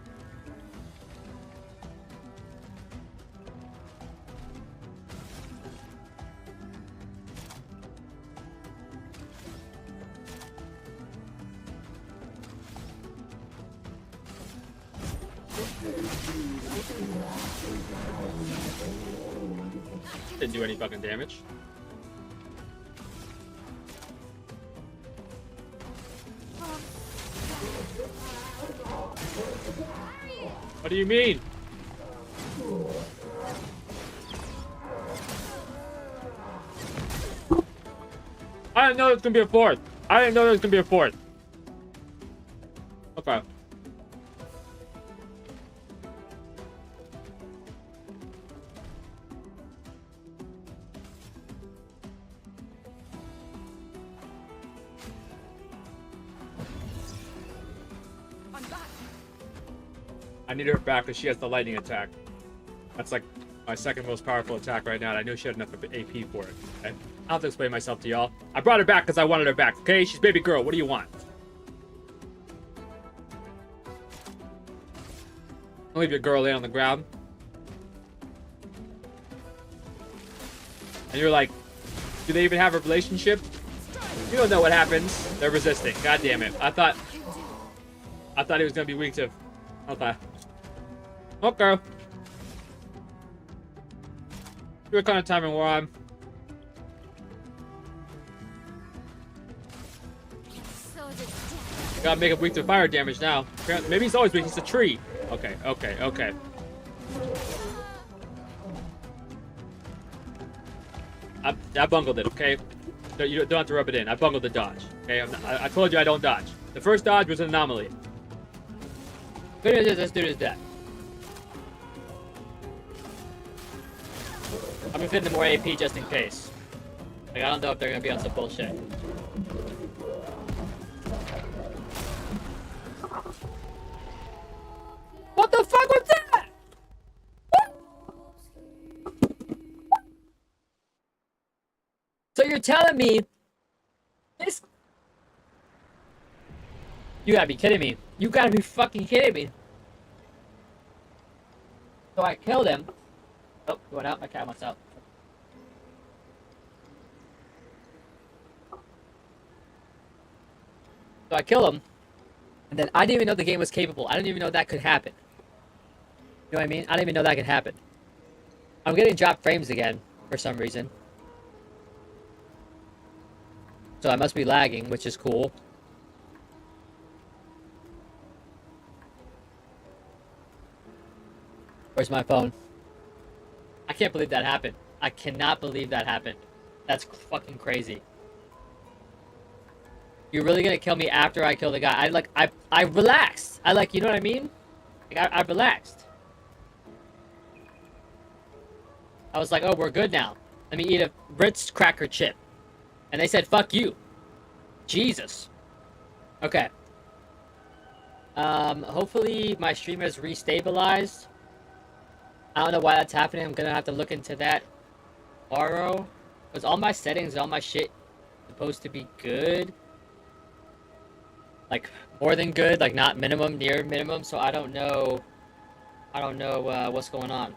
Didn't do any fucking damage. What do you mean? I didn't know there was gonna be a fourth. I didn't know there was gonna be a fourth. Okay. I'm back. I need her back because she has the lightning attack. That's like my second most powerful attack right now. And I knew she had enough of AP for it. Okay? I don't have to explain myself to y'all. I brought her back because I wanted her back. Okay? She's baby girl. What do you want? Don't leave your girl laying on the ground. And you're like, do they even have a relationship? You don't know what happens. They're resisting. God damn it. I thought he was gonna be weak to. Okay. Okay. You're kind of timing where I'm. So did death. Gotta make him weak to fire damage now. Apparently, maybe he's always weak. He's a tree. Okay. Okay. Okay. I bungled it. Okay. You don't have to rub it in. I bungled the dodge. Okay. I told you I don't dodge. The first dodge was an anomaly. Good news is this dude is dead. I'm gonna fit the more AP just in case. Like, I don't know if they're gonna be on some bullshit. What the fuck was that? What? So you're telling me this. You gotta be kidding me. You gotta be fucking kidding me. So I killed him. Oh, going out. My cat wants out. So I kill him. And then I didn't even know the game was capable. I didn't even know that could happen. You know what I mean? I didn't even know that could happen. I'm getting dropped frames again for some reason. So I must be lagging, which is cool. Where's my phone? I can't believe that happened. I cannot believe that happened. That's fucking crazy. You're really gonna kill me after I kill the guy? I relaxed. You know what I mean? Like, I relaxed. I was like, oh, we're good now. Let me eat a Ritz cracker chip. And they said, fuck you. Jesus. Okay. Hopefully my stream is restabilized. I don't know why that's happening. I'm gonna have to look into that tomorrow. Because all my settings, all my shit supposed to be good. Like, more than good, like not minimum, near minimum, so I don't know what's going on.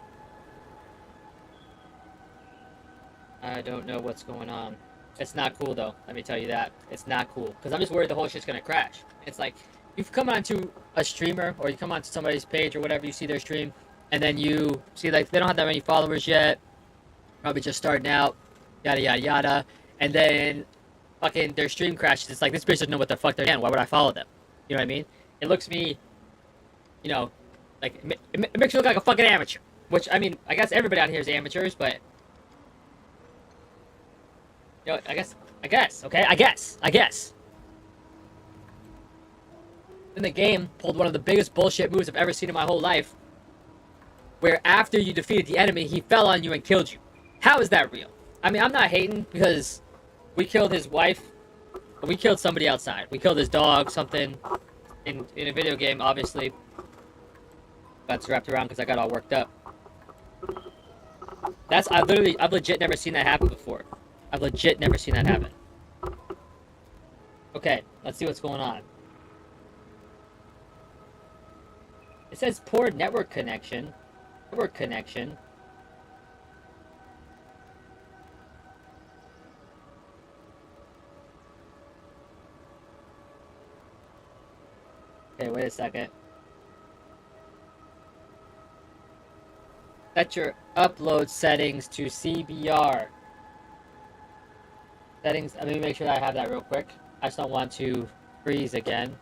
I don't know what's going on. It's not cool though, let me tell you that. It's not cool, because I'm just worried the whole shit's gonna crash. It's like, you come onto a streamer, or you come onto somebody's page or whatever, you see their stream, and then you see like, they don't have that many followers yet, probably just starting out, yada yada yada, and then fucking their stream crashes. It's like, this bitch doesn't know what the fuck they're doing. Why would I follow them? You know what I mean? It looks me, you know, like, it makes you look like a fucking amateur. Which, I mean, I guess everybody out here is amateurs, but, you know, I guess, okay? I guess. Then the game pulled one of the biggest bullshit moves I've ever seen in my whole life, where after you defeated the enemy, he fell on you and killed you. How is that real? I mean, I'm not hating, because we killed his wife. We killed somebody outside. We killed his dog, something. In a video game, obviously. Got wrapped around because I got all worked up. I've legit never seen that happen before. I've legit never seen that happen. Okay, let's see what's going on. It says poor network connection. Network connection. Okay, wait a second. Set your upload settings to CBR. Settings, let me make sure that I have that real quick. I just don't want to freeze again.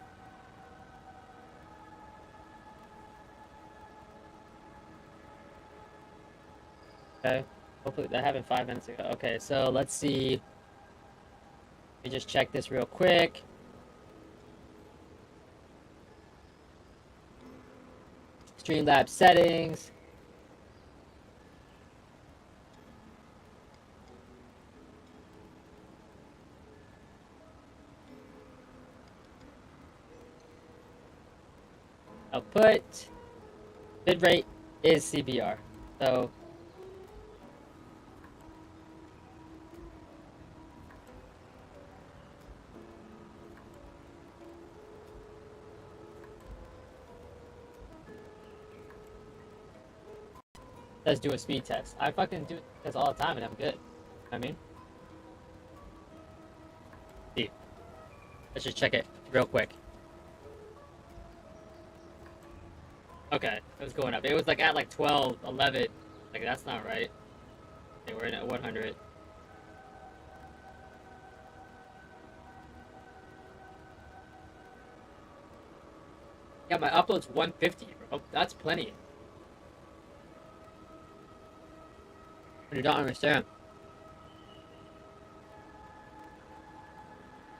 Okay, hopefully that happened 5 minutes ago. Okay, so let's see. Let me just check this real quick. Streamlabs settings. Output. Bitrate is CBR. So let's do a speed test. I fucking do this all the time and I'm good. I mean, see. Let's just check it real quick. Okay, it was going up. It was like at like 12, 11. Like, that's not right. Okay, we're in at 100. Yeah, my upload's 150, bro. That's plenty. You don't understand.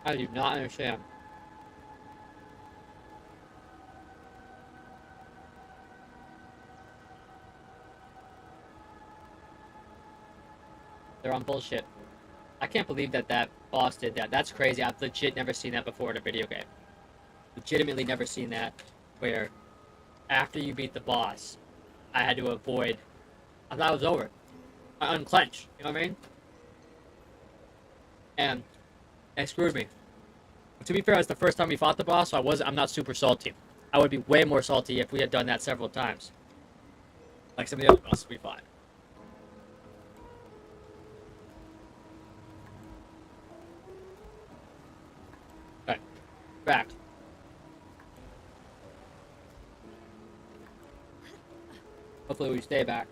I do not understand. They're on bullshit. I can't believe that boss did that. That's crazy. I've legit never seen that before in a video game. Legitimately never seen that, where after you beat the boss, I had to avoid. I thought it was over. I unclench. You know what I mean? and it screwed me. To be fair, it's the first time we fought the boss, so I'm not super salty. I would be way more salty if we had done that several times. Like some of the other bosses we fought. Okay, back. Hopefully we stay back.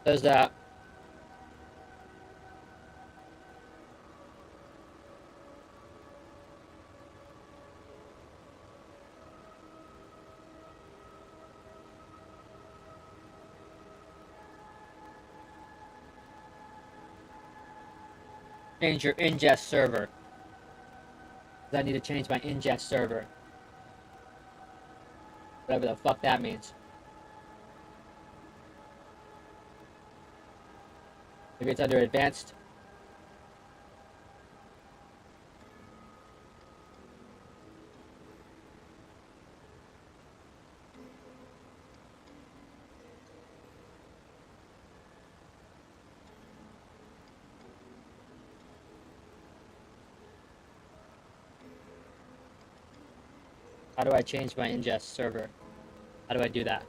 There's that. Change your ingest server. I need to change my ingest server. Whatever the fuck that means. Maybe it's under advanced. How do I change my ingest server? How do I do that?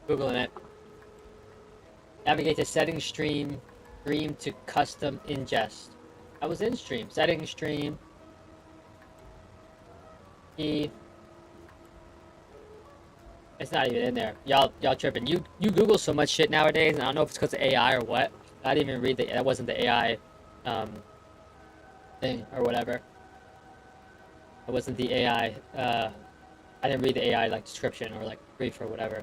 Googling it. Navigate to settings stream to custom ingest. I was in stream. Settings stream. E. It's not even in there. Y'all tripping. You Google so much shit nowadays, and I don't know if it's because of AI or what. I didn't even read that wasn't the AI thing or whatever. It wasn't the AI. I didn't read the AI like description or like brief or whatever.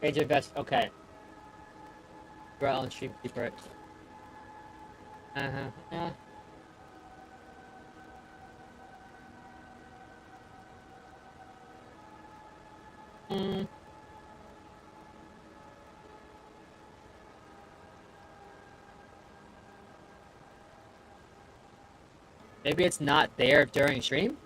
Page invest. Okay. We're on stream keeper. Yeah. Maybe it's not there during stream?